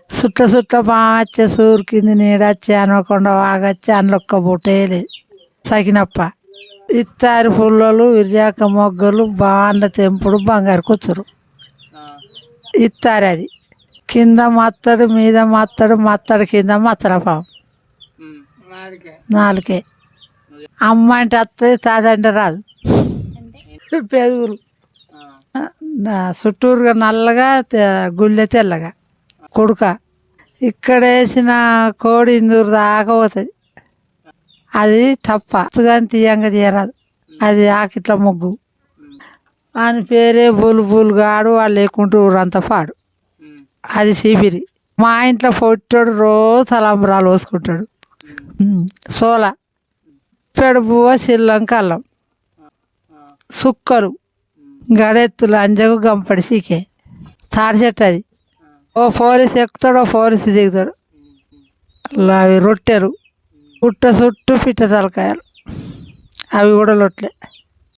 సుట్ల సుట్ల బాగా సూరికింది నీడొచ్చి అనకొండ వాగొచ్చి అందులొక్క బుట్టేయలేదు సకినప్ప ఇత్తారి పుల్లలు విరియాక మొగ్గలు బాండ తెంపుడు బంగారు కూర్చురు ఇత్తారి అది కింద మత్తడు మీద మత్తడు మత్తడు కింద మత్తరపాము నాలుకే అమ్మ అంటే వస్తుంది తాదంటే రాదు పెదుగులు చుట్టూరుగా నల్లగా గుళ్ళె తెల్లగా కుడుక ఇక్కడ వేసిన కోడి ఇందూరు దాకా పోతుంది అది టప్ప కానీ తీయంగా తీయరాదు అది ఆకిట్ల ముగ్గు అని పేరే బులుగాడు వాళ్ళు లేకుంటూ ఊరంతా పాడు అది చీపిరి మా ఇంట్లో పొట్టాడు రోజు తలంబరాలు పోసుకుంటాడు సోల పెడుపువ సిల్లంక అల్లం సుక్కలు గడెత్తులు అంజగు గంపడి సీకే తాడి చెట్టు అది ఓ పోలీసు ఎక్కుతాడు ఓ పోలీసు దిగుతాడు అవి రొట్టెలు పుట్ట చుట్టూ పిట్ట తలకాయలు అవి కూడా లొట్లే